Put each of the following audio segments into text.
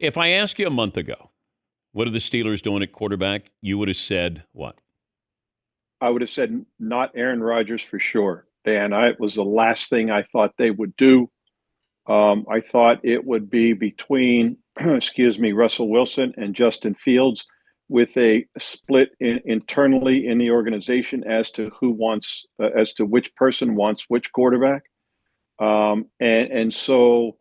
If I asked you a month ago, what are the Steelers doing at quarterback? You would have said what? I would have said not Aaron Rodgers for sure. Dan, it was the last thing I thought they would do. I thought it would be between, excuse me, Russell Wilson and Justin Fields, with a split internally in the organization as to as to which person wants which quarterback. So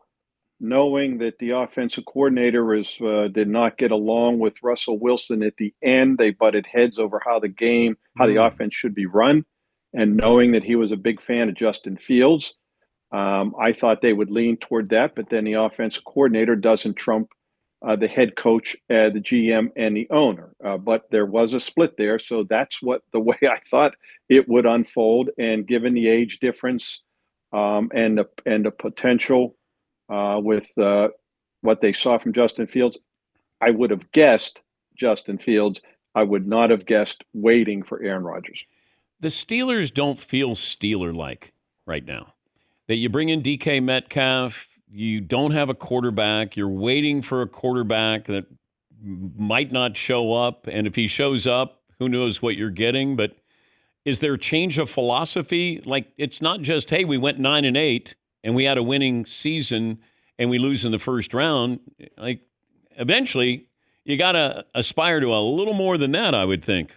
knowing that the offensive coordinator did not get along with Russell Wilson at the end, they butted heads over how the offense should be run, and knowing that he was a big fan of Justin Fields. I thought they would lean toward that, but then the offensive coordinator doesn't trump the head coach, the GM, and the owner. But there was a split there, so that's the way I thought it would unfold. And given the age difference and the potential with what they saw from Justin Fields, I would have guessed Justin Fields. I would not have guessed waiting for Aaron Rodgers. The Steelers don't feel Steeler-like right now. That you bring in DK Metcalf, you don't have a quarterback, you're waiting for a quarterback that might not show up, and if he shows up, who knows what you're getting. But is there a change of philosophy? Like, it's not just, hey, we went 9-8 and we had a winning season and we lose in the first round. Like, eventually, you got to aspire to a little more than that, I would think.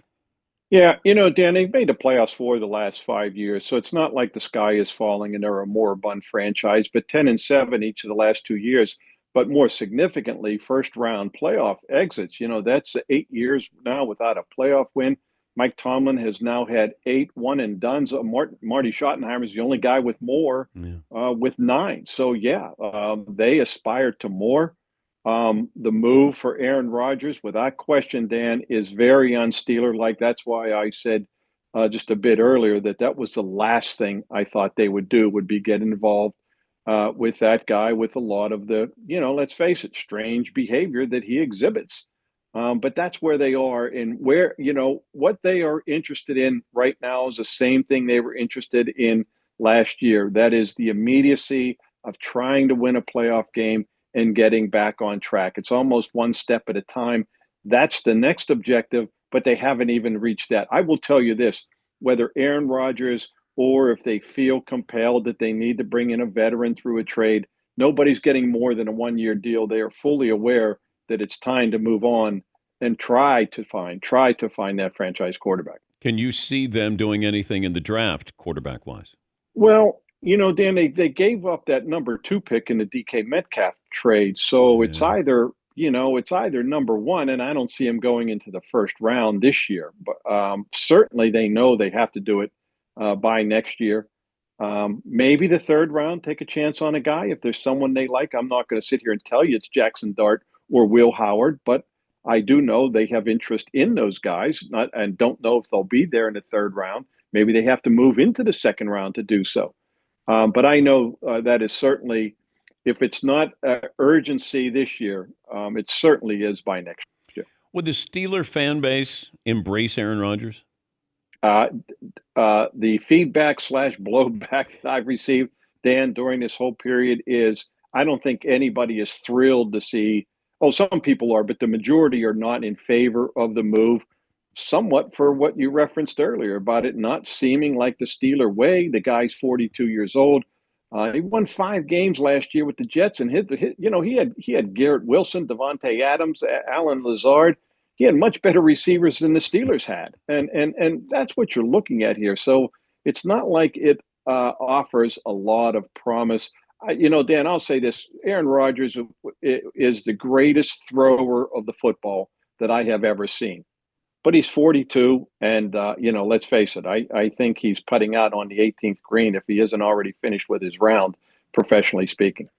Yeah, Dan, they've made the playoffs for the last 5 years, so it's not like the sky is falling and they're a moribund franchise. But 10-7 each of the last 2 years, but more significantly, first round playoff exits. That's 8 years now without a playoff win. Mike Tomlin has now had 8 one and dones. Marty Schottenheimer is the only guy with more, with 9. So yeah, they aspire to more. The move for Aaron Rodgers, without question, Dan, is very un-Steeler-like. That's why I said just a bit earlier that was the last thing I thought they would do, would be get involved with that guy with a lot of the, let's face it, strange behavior that he exhibits. But that's where they are, and where, what they are interested in right now is the same thing they were interested in last year. That is the immediacy of trying to win a playoff game and getting back on track. It's almost one step at a time. That's the next objective, but they haven't even reached that. I will tell you this, whether Aaron Rodgers or if they feel compelled that they need to bring in a veteran through a trade, nobody's getting more than a one-year deal. They are fully aware that it's time to move on and try to find that franchise quarterback. Can you see them doing anything in the draft quarterback-wise? Well, Dan, they gave up that number 2 pick in the DK Metcalf trade. So it's either number 1, and I don't see him going into the first round this year. But certainly they know they have to do it by next year. Maybe the third round, take a chance on a guy. If there's someone they like, I'm not going to sit here and tell you it's Jackson Dart or Will Howard, but I do know they have interest in those guys, and don't know if they'll be there in the third round. Maybe they have to move into the second round to do so. But I know that is certainly, if it's not urgency this year, it certainly is by next year. Would the Steeler fan base embrace Aaron Rodgers? The feedback / blowback that I've received, Dan, during this whole period is, I don't think anybody is thrilled to see. Oh, some people are, but the majority are not in favor of the move. Somewhat for what you referenced earlier about it not seeming like the Steeler way. The guy's 42 years old. He won 5 games last year with the Jets, and he had Garrett Wilson, Devontae Adams, Alan Lazard. He had much better receivers than the Steelers had, and that's what you're looking at here. So it's not like it offers a lot of promise. Dan, I'll say this: Aaron Rodgers is the greatest thrower of the football that I have ever seen. But he's 42, and let's face it, I think he's putting out on the 18th green if he isn't already finished with his round, professionally speaking.